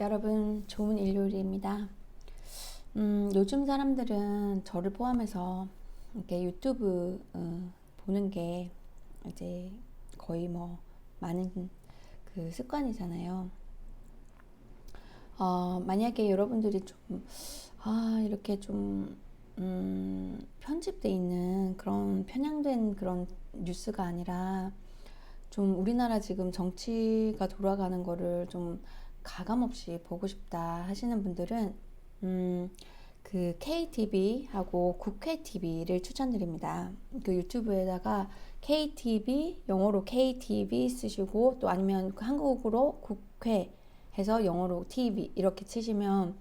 여러분, 좋은 일요일입니다. 요즘 사람들은 저를 포함해서 이렇게 유튜브 보는 게 이제 거의 뭐 많은 그 습관이잖아요. 만약에 여러분들이 좀, 이렇게 좀, 편집돼 있는 그런 편향된 그런 뉴스가 아니라 좀 우리나라 지금 정치가 돌아가는 거를 좀 가감없이 보고 싶다 하시는 분들은 그 KTV하고 국회 TV를 추천드립니다. 그 유튜브에다가 KTV 영어로 KTV 쓰시고 또 아니면 한국어로 국회 해서 영어로 TV 이렇게 치시면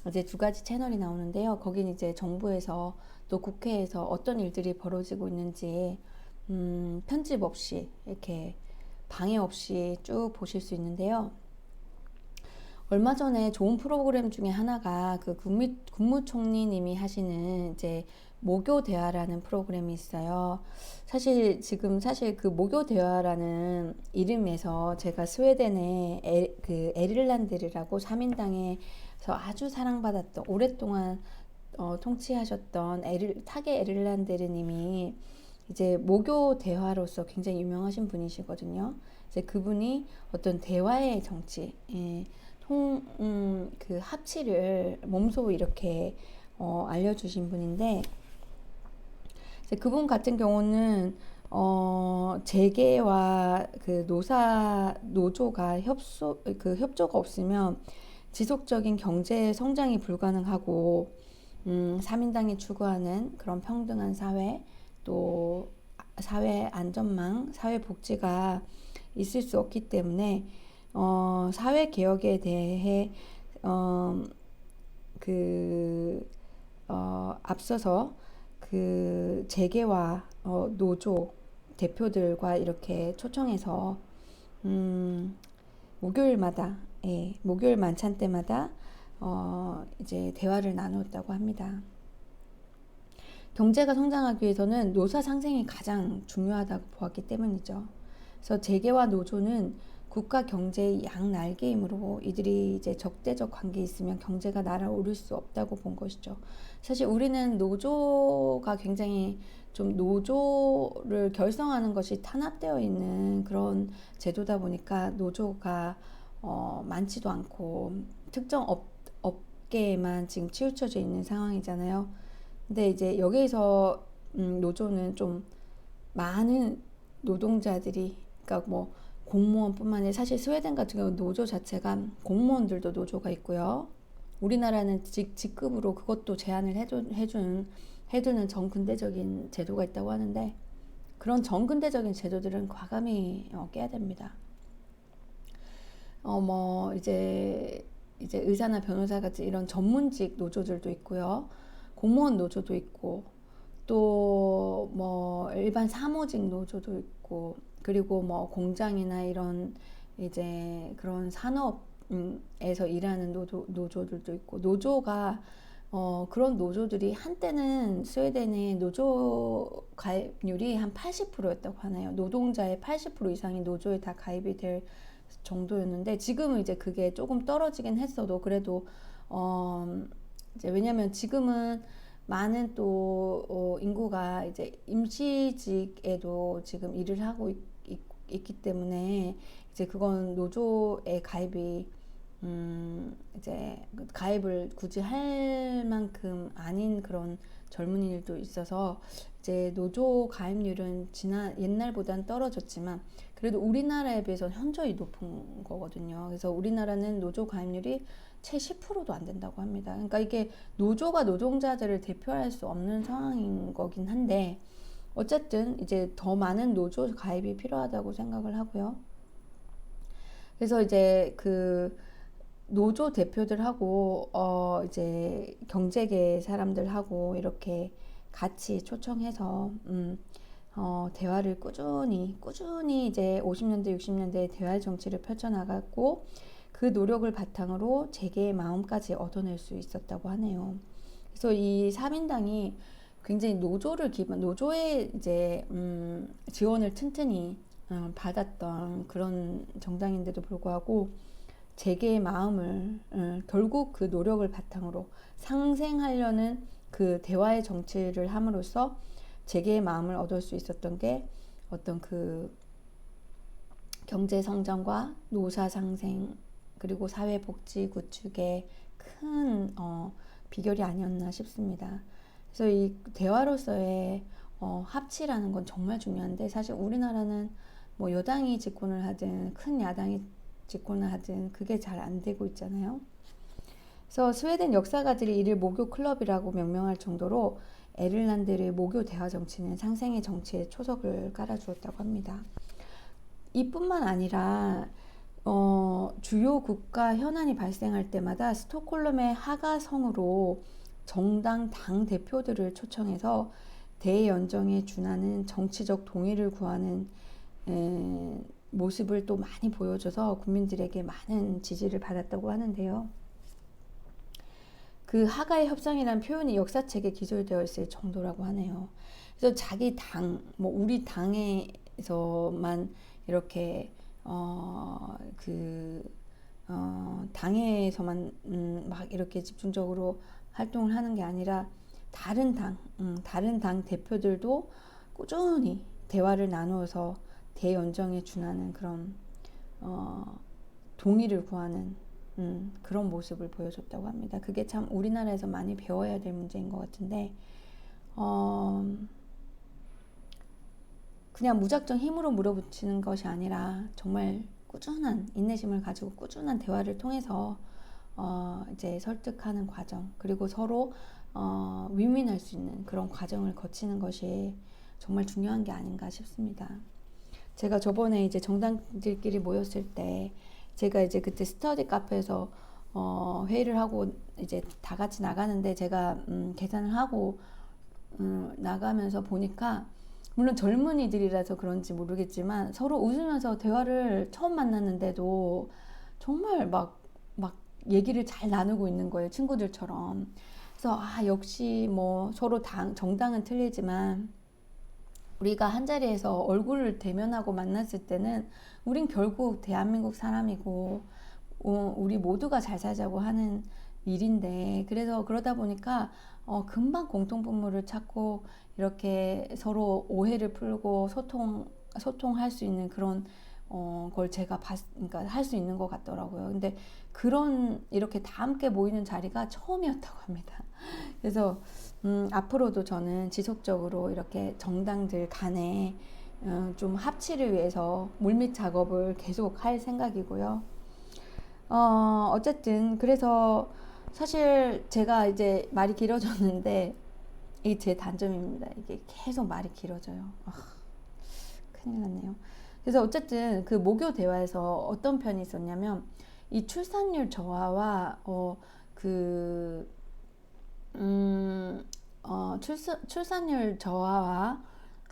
이제 두 가지 채널이 나오는데요. 거긴 이제 정부에서 또 국회에서 어떤 일들이 벌어지고 있는지 편집 없이 이렇게 방해 없이 쭉 보실 수 있는데요. 얼마 전에 좋은 프로그램 중에 하나가 그 국무총리님이 하시는 이제 모교 대화라는 프로그램이 있어요. 사실 그 모교 대화라는 이름에서 제가 스웨덴의 그 에rir란데르라고 3인당에서 아주 사랑받았던 오랫동안 통치하셨던 타게 에rir란데르님이 이제 모교 대화로서 굉장히 유명하신 분이시거든요. 이제 그분이 어떤 대화의 정치, 그 합치를 몸소 이렇게 알려주신 분인데, 이제 그분 같은 경우는 재계와 그 노조가 협조가 없으면 지속적인 경제 성장이 불가능하고, 3인당이 추구하는 그런 평등한 사회, 또 사회 안전망, 사회 복지가 있을 수 없기 때문에 사회 개혁에 대해 앞서서 그 재계와 노조 대표들과 이렇게 초청해서 목요일마다 목요일 만찬 때마다 이제 대화를 나누었다고 합니다. 경제가 성장하기 위해서는 노사 상생이 가장 중요하다고 보았기 때문이죠. 그래서 재계와 노조는 국가 경제의 양날개이므로 이들이 이제 적대적 관계에 있으면 경제가 날아오를 수 없다고 본 것이죠. 사실 우리는 노조가 굉장히 좀 노조를 결성하는 것이 탄압되어 있는 그런 제도다 보니까 노조가 많지도 않고 특정 업계에만 지금 치우쳐져 있는 상황이잖아요. 근데 이제 여기에서 노조는 좀 많은 노동자들이, 그러니까 뭐 공무원뿐만 아니라 사실 스웨덴 같은 경우 노조 자체가 공무원들도 노조가 있고요. 우리나라는 직급으로 그것도 제한을 해두는 정근대적인 제도가 있다고 하는데, 그런 정근대적인 제도들은 과감히 깨야 됩니다. 뭐 이제 의사나 변호사 같은 이런 전문직 노조들도 있고요. 공무원 노조도 있고, 또 뭐 일반 사무직 노조도 있고, 그리고 뭐 공장이나 이런 이제 그런 산업에서 일하는 노조들도 있고, 노조가 그런 노조들이 한때는 스웨덴의 노조 가입률이 한 80%였다고 하네요. 노동자의 80% 이상이 노조에 다 가입이 될 정도였는데, 지금은 이제 그게 조금 떨어지긴 했어도 그래도 이제 왜냐면 지금은 많은 또 인구가 이제 임시직에도 지금 일을 하고 있기 때문에 이제 그건 노조에 가입이 이제 가입을 굳이 할 만큼 아닌 그런 젊은이들도 있어서 이제 노조 가입률은 옛날보다는 떨어졌지만 그래도 우리나라에 비해서 현저히 높은 거거든요. 그래서 우리나라는 노조 가입률이 채 10%도 안 된다고 합니다. 그러니까 이게 노조가 노동자들을 대표할 수 없는 상황인 거긴 한데, 어쨌든 이제 더 많은 노조 가입이 필요하다고 생각을 하고요. 그래서 이제 그 노조 대표들하고 이제 경제계 사람들하고 이렇게 같이 초청해서 대화를 꾸준히 이제 50년대 60년대 대화 정치를 펼쳐나갔고, 그 노력을 바탕으로 재계의 마음까지 얻어낼 수 있었다고 하네요. 그래서 이 3인당이 굉장히 노조의 이제 지원을 튼튼히 받았던 그런 정당인데도 불구하고 재계의 마음을 결국 그 노력을 바탕으로 상생하려는 그 대화의 정치를 함으로써 재계의 마음을 얻을 수 있었던 게 어떤 그 경제 성장과 노사 상생 그리고 사회 복지 구축의 큰 비결이 아니었나 싶습니다. 그래서 이 대화로서의 합치라는 건 정말 중요한데 사실 우리나라는 뭐 여당이 집권을 하든 큰 야당이 집권을 하든 그게 잘 안 되고 있잖아요. 그래서 스웨덴 역사가들이 이를 모교 클럽이라고 명명할 정도로 에르란드의 모교 대화 정치는 상생의 정치에 초석을 깔아주었다고 합니다. 이뿐만 아니라 주요 국가 현안이 발생할 때마다 스톡홀름의 하가성으로 정당 당 대표들을 초청해서 대연정에 준하는 정치적 동의를 구하는 모습을 또 많이 보여줘서 국민들에게 많은 지지를 받았다고 하는데요. 그 하가의 협상이라는 표현이 역사책에 기술되어 있을 정도라고 하네요. 그래서 자기 당, 뭐 우리 당에서만 이렇게 당에서만 막 이렇게 집중적으로 활동을 하는 게 아니라 다른 당 대표들도 꾸준히 대화를 나누어서 대연정에 준하는 그런 동의를 구하는 그런 모습을 보여줬다고 합니다. 그게 참 우리나라에서 많이 배워야 될 문제인 것 같은데 그냥 무작정 힘으로 물어붙이는 것이 아니라 정말 꾸준한 인내심을 가지고 꾸준한 대화를 통해서 이제 설득하는 과정 그리고 서로 윈윈할 수 있는 그런 과정을 거치는 것이 정말 중요한 게 아닌가 싶습니다. 제가 저번에 이제 정당들끼리 모였을 때 제가 이제 그때 스터디 카페에서 회의를 하고 이제 다 같이 나가는데 제가 계산을 하고 나가면서 보니까 물론 젊은이들이라서 그런지 모르겠지만 서로 웃으면서 대화를 처음 만났는데도 정말 막 얘기를 잘 나누고 있는 거예요. 친구들처럼. 그래서 역시 뭐 서로 정당은 틀리지만 우리가 한자리에서 얼굴을 대면하고 만났을 때는 우린 결국 대한민국 사람이고 우리 모두가 잘 살자고 하는 일인데 그래서 그러다 보니까 금방 공통분모를 찾고 이렇게 서로 오해를 풀고 소통할 수 있는 그런 걸 제가 그러니까 할 수 있는 것 같더라고요. 근데 이렇게 다 함께 모이는 자리가 처음이었다고 합니다. 그래서 앞으로도 저는 지속적으로 이렇게 정당들 간에 좀 합치를 위해서 물밑 작업을 계속 할 생각이고요. 어쨌든 그래서 사실 제가 이제 말이 길어졌는데 이게 제 단점입니다. 이게 계속 말이 길어져요. 큰일 났네요. 그래서 어쨌든 그 모교 대화에서 어떤 편이 있었냐면 이 출산율 저하와 출산율 저하와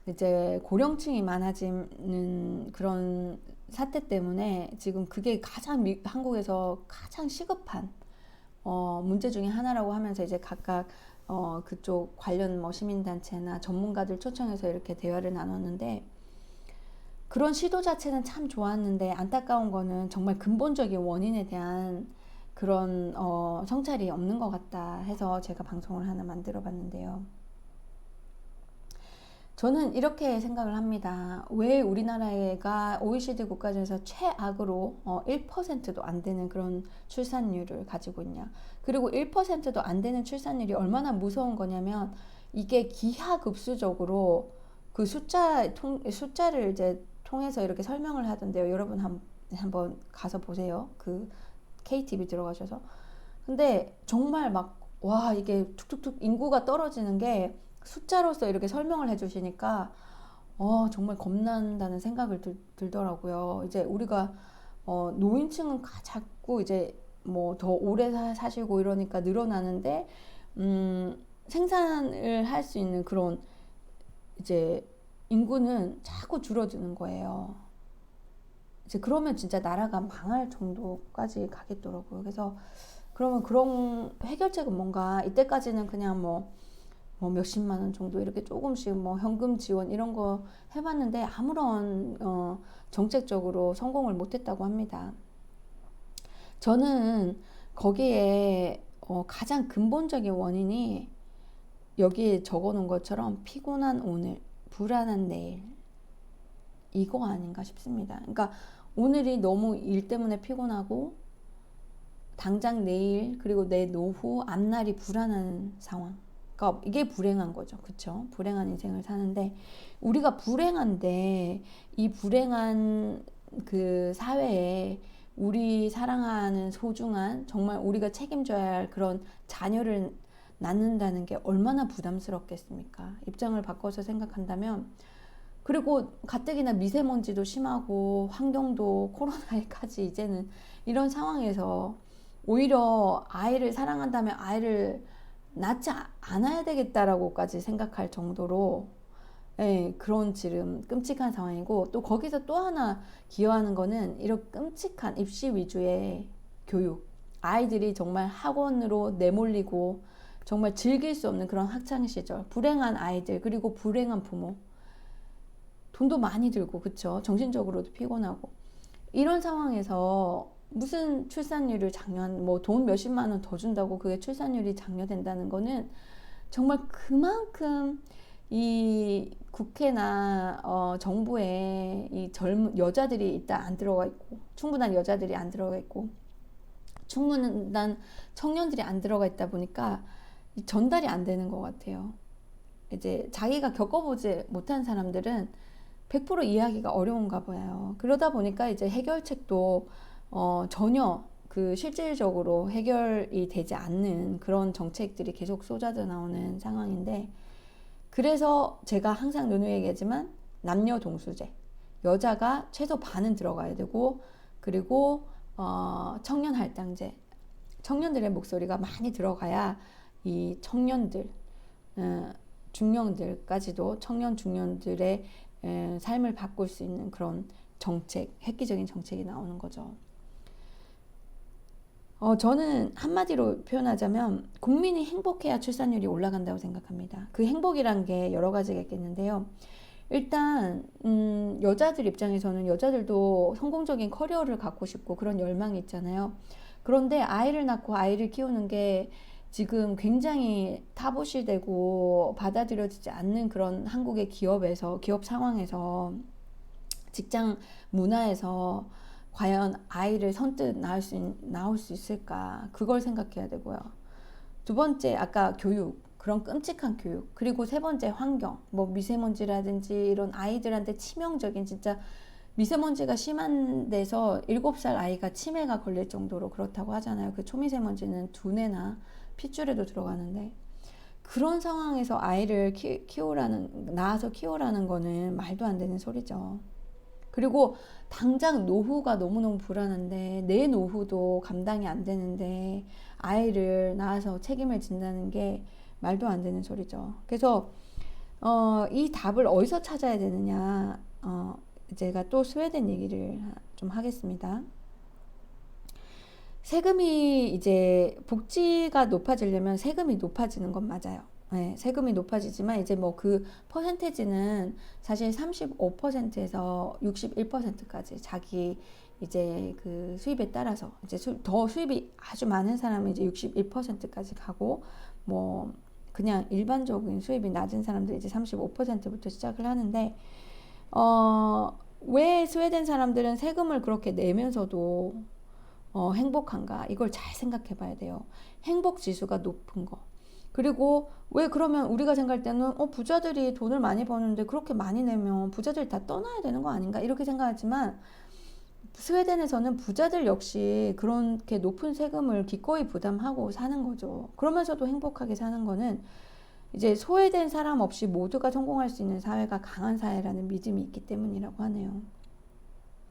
이제 고령층이 많아지는 그런 사태 때문에 지금 그게 한국에서 가장 시급한 문제 중에 하나라고 하면서 이제 각각 그쪽 관련 뭐 시민단체나 전문가들 초청해서 이렇게 대화를 나눴는데 그런 시도 자체는 참 좋았는데 안타까운 거는 정말 근본적인 원인에 대한 그런 성찰이 없는 것 같다 해서 제가 방송을 하나 만들어 봤는데요. 저는 이렇게 생각을 합니다. 왜 우리나라가 OECD 국가 중에서 최악으로 1%도 안 되는 그런 출산율을 가지고 있냐. 그리고 1%도 안 되는 출산율이 얼마나 무서운 거냐면 이게 기하급수적으로 그 숫자를 이제 통해서 이렇게 설명을 하던데요. 여러분 한번 가서 보세요. 그 KTV 들어가셔서. 근데 정말 이게 툭툭툭 인구가 떨어지는 게 숫자로서 이렇게 설명을 해주시니까 정말 겁난다는 생각을 들더라고요. 이제 우리가 노인층은 자꾸 이제 뭐 더 오래 사시고 이러니까 늘어나는데 생산을 할 수 있는 그런 이제 인구는 자꾸 줄어드는 거예요. 이제 그러면 진짜 나라가 망할 정도까지 가겠더라고요. 그래서 그러면 그런 해결책은 뭔가 이때까지는 그냥 뭐 몇십만 원 정도 이렇게 조금씩 뭐 현금 지원 이런 거 해봤는데 아무런 정책적으로 성공을 못했다고 합니다. 저는 거기에 가장 근본적인 원인이 여기에 적어 놓은 것처럼 피곤한 오늘, 불안한 내일, 이거 아닌가 싶습니다. 그러니까 오늘이 너무 일 때문에 피곤하고 당장 내일 그리고 내 노후 앞날이 불안한 상황. 그러니까 이게 불행한 거죠. 그쵸? 불행한 인생을 사는데 우리가 불행한데 이 불행한 그 사회에 우리 사랑하는 소중한 정말 우리가 책임져야 할 그런 자녀를 낳는다는 게 얼마나 부담스럽겠습니까? 입장을 바꿔서 생각한다면 그리고 가뜩이나 미세먼지도 심하고 환경도 코로나에까지 이제는 이런 상황에서 오히려 아이를 사랑한다면 아이를 낳지 않아야 되겠다라고까지 생각할 정도로 예, 그런 지금 끔찍한 상황이고 또 거기서 또 하나 기여하는 거는 이런 끔찍한 입시 위주의 교육 아이들이 정말 학원으로 내몰리고 정말 즐길 수 없는 그런 학창 시절 불행한 아이들 그리고 불행한 부모 돈도 많이 들고 그쵸 정신적으로도 피곤하고 이런 상황에서 무슨 출산율을 장려한 뭐 돈 몇십만 원 더 준다고 그게 출산율이 장려된다는 거는 정말 그만큼 이 국회나 정부에 이 젊은 여자들이 일단 안 들어가 있고 충분한 여자들이 안 들어가 있고 충분한 청년들이 안 들어가 있다 보니까 전달이 안 되는 것 같아요. 이제 자기가 겪어보지 못한 사람들은 100% 이해하기가 어려운가 봐요. 그러다 보니까 이제 해결책도 전혀 그 실질적으로 해결이 되지 않는 그런 정책들이 계속 쏟아져 나오는 상황인데 그래서 제가 항상 누누이얘기하지만 남녀 동수제 여자가 최소 반은 들어가야 되고 그리고 청년 할당제 청년들의 목소리가 많이 들어가야 이 청년들 중년들까지도 청년 중년들의 삶을 바꿀 수 있는 그런 정책, 획기적인 정책이 나오는 거죠. 저는 한마디로 표현하자면 국민이 행복해야 출산율이 올라간다고 생각합니다. 그 행복이란 게 여러 가지가 있겠는데요. 일단 여자들 입장에서는 여자들도 성공적인 커리어를 갖고 싶고 그런 열망이 있잖아요. 그런데 아이를 낳고 아이를 키우는 게 지금 굉장히 타부시되고 받아들여지지 않는 그런 한국의 기업에서 기업 상황에서 직장 문화에서 과연 아이를 선뜻 낳을 수 있을까 그걸 생각해야 되고요. 두 번째 아까 교육 그런 끔찍한 교육 그리고 세 번째 환경 뭐 미세먼지라든지 이런 아이들한테 치명적인 진짜 미세먼지가 심한 데서 7살 아이가 치매가 걸릴 정도로 그렇다고 하잖아요. 그 초미세먼지는 두뇌나 핏줄에도 들어가는데 그런 상황에서 아이를 낳아서 키우라는 거는 말도 안 되는 소리죠. 그리고 당장 노후가 너무너무 불안한데 내 노후도 감당이 안 되는데 아이를 낳아서 책임을 진다는 게 말도 안 되는 소리죠. 그래서 이 답을 어디서 찾아야 되느냐 제가 또 스웨덴 얘기를 좀 하겠습니다. 세금이 이제 복지가 높아지려면 세금이 높아지는 건 맞아요. 네, 세금이 높아지지만 이제 뭐 그 퍼센테지는 사실 35%에서 61%까지 자기 이제 그 수입에 따라서 이제 더 수입이 아주 많은 사람은 이제 61%까지 가고 뭐 그냥 일반적인 수입이 낮은 사람들 이제 35%부터 시작을 하는데 왜 스웨덴 사람들은 세금을 그렇게 내면서도 행복한가? 이걸 잘 생각해 봐야 돼요. 행복 지수가 높은 거. 그리고 왜 그러면 우리가 생각할 때는 부자들이 돈을 많이 버는데 그렇게 많이 내면 부자들 다 떠나야 되는 거 아닌가? 이렇게 생각하지만 스웨덴에서는 부자들 역시 그렇게 높은 세금을 기꺼이 부담하고 사는 거죠. 그러면서도 행복하게 사는 거는 이제 소외된 사람 없이 모두가 성공할 수 있는 사회가 강한 사회라는 믿음이 있기 때문이라고 하네요.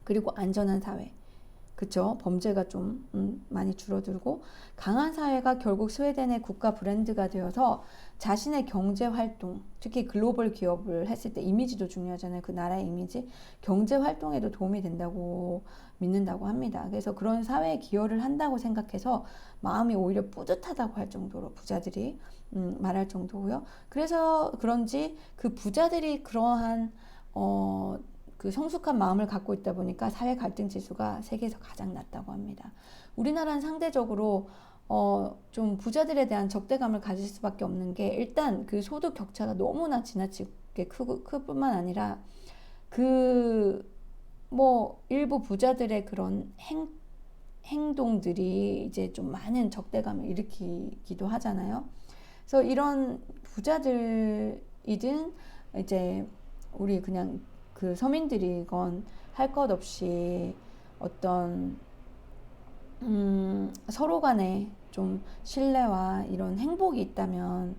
그리고 안전한 사회. 그쵸? 범죄가 좀 많이 줄어들고 강한 사회가 결국 스웨덴의 국가 브랜드가 되어서 자신의 경제 활동, 특히 글로벌 기업을 했을 때 이미지도 중요하잖아요. 그 나라의 이미지. 경제 활동에도 도움이 된다고 믿는다고 합니다. 그래서 그런 사회에 기여를 한다고 생각해서 마음이 오히려 뿌듯하다고 할 정도로 부자들이 말할 정도고요. 그래서 그런지 그 부자들이 그러한 그 성숙한 마음을 갖고 있다 보니까 사회 갈등 지수가 세계에서 가장 낮다고 합니다. 우리나라는 상대적으로 좀 부자들에 대한 적대감을 가질 수밖에 없는 게 일단 그 소득 격차가 너무나 지나치게 클 뿐만 아니라 그 뭐 일부 부자들의 그런 행동들이 이제 좀 많은 적대감을 일으키기도 하잖아요. 그래서 이런 부자들이든 이제 우리 그냥 그 서민들이건 할 것 없이 어떤 서로 간에 좀 신뢰와 이런 행복이 있다면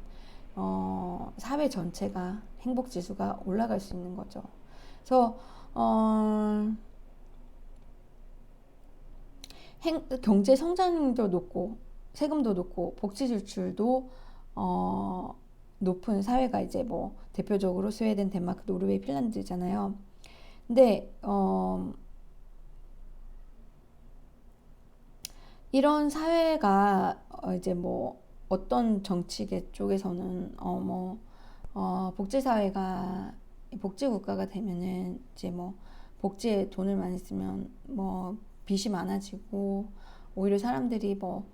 사회 전체가 행복 지수가 올라갈 수 있는 거죠. 그래서 경제 성장률도 높고 세금도 높고 복지 지출도 높은 사회가 이제 뭐 대표적으로 스웨덴, 덴마크, 노르웨이, 핀란드잖아요. 근데 이런 사회가 이제 뭐 어떤 정치계 쪽에서는 복지 사회가 복지 국가가 되면은 이제 뭐 복지에 돈을 많이 쓰면 뭐 빚이 많아지고 오히려 사람들이 뭐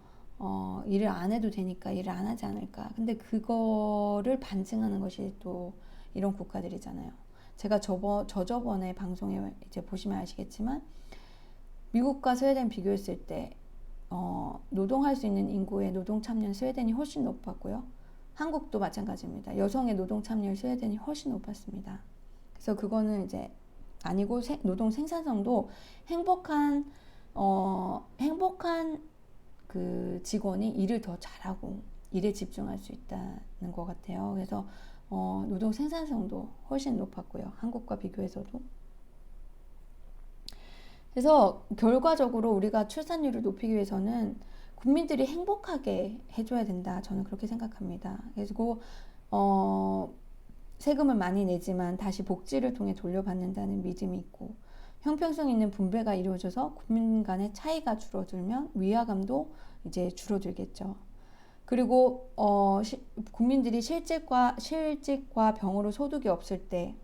일을 안 해도 되니까 일을 안 하지 않을까. 근데 그거를 반증하는 것이 또 이런 국가들이잖아요. 제가 저번에 방송에 이제 보시면 아시겠지만 미국과 스웨덴 비교했을 때 노동할 수 있는 인구의 노동 참여는 스웨덴이 훨씬 높았고요. 한국도 마찬가지입니다. 여성의 노동 참여율 스웨덴이 훨씬 높았습니다. 그래서 그거는 이제 아니고 노동 생산성도 행복한 그 직원이 일을 더 잘하고 일에 집중할 수 있다는 것 같아요. 그래서 노동 생산성도 훨씬 높았고요. 한국과 비교해서도. 그래서 결과적으로 우리가 출산율을 높이기 위해서는 국민들이 행복하게 해줘야 된다. 저는 그렇게 생각합니다. 그리고 세금을 많이 내지만 다시 복지를 통해 돌려받는다는 믿음이 있고 형평성 있는 분배가 이루어져서 국민 간의 차이가 줄어들면 위화감도 이제 줄어들겠죠. 그리고 국민들이 실직과 병으로 소득이 없을 때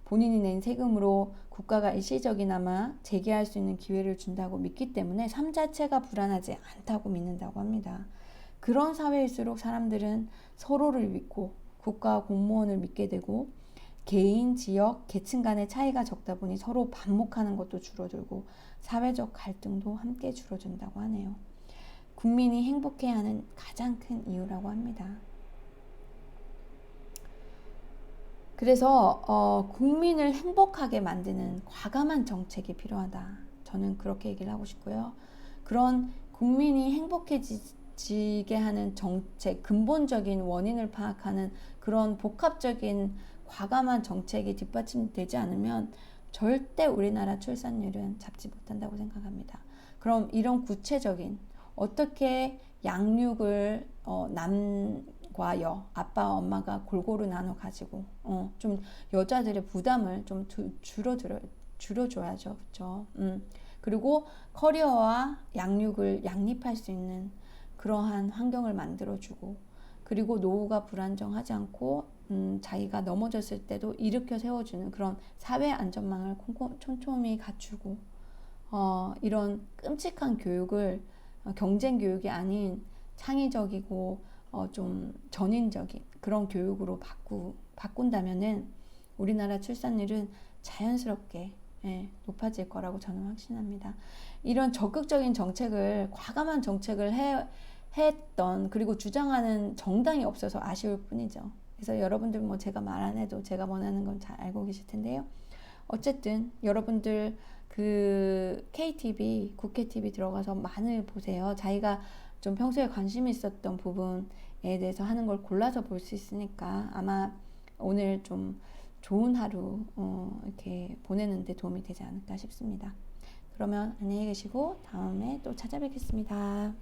본인이 낸 세금으로 국가가 일시적이나마 재개할 수 있는 기회를 준다고 믿기 때문에 삶 자체가 불안하지 않다고 믿는다고 합니다. 그런 사회일수록 사람들은 서로를 믿고 국가와 공무원을 믿게 되고 개인, 지역, 계층 간의 차이가 적다 보니 서로 반목하는 것도 줄어들고 사회적 갈등도 함께 줄어든다고 하네요. 국민이 행복해야 하는 가장 큰 이유라고 합니다. 그래서 국민을 행복하게 만드는 과감한 정책이 필요하다. 저는 그렇게 얘기를 하고 싶고요. 그런 국민이 행복해지게 하는 정책, 근본적인 원인을 파악하는 그런 복합적인 과감한 정책이 뒷받침되지 않으면 절대 우리나라 출산율은 잡지 못한다고 생각합니다. 그럼 이런 구체적인 어떻게 양육을 남과 여, 아빠와 엄마가 골고루 나눠 가지고 좀 여자들의 부담을 좀 줄여줘야죠, 그렇죠? 그리고 커리어와 양육을 양립할 수 있는 그러한 환경을 만들어주고 그리고 노후가 불안정하지 않고 자기가 넘어졌을 때도 일으켜 세워주는 그런 사회 안전망을 촘촘히 갖추고 이런 끔찍한 교육을 경쟁 교육이 아닌 창의적이고 좀 전인적인 그런 교육으로 바꾼다면은 우리나라 출산율은 자연스럽게 높아질 거라고 저는 확신합니다. 이런 적극적인 정책을 과감한 정책을 했던 그리고 주장하는 정당이 없어서 아쉬울 뿐이죠. 그래서 여러분들 뭐 제가 말 안 해도 제가 원하는 건 잘 알고 계실 텐데요. 어쨌든 여러분들 그 KTV, 국회 TV 들어가서 많이 보세요. 자기가 좀 평소에 관심이 있었던 부분에 대해서 하는 걸 골라서 볼 수 있으니까 아마 오늘 좀 좋은 하루 이렇게 보내는데 도움이 되지 않을까 싶습니다. 그러면 안녕히 계시고 다음에 또 찾아뵙겠습니다.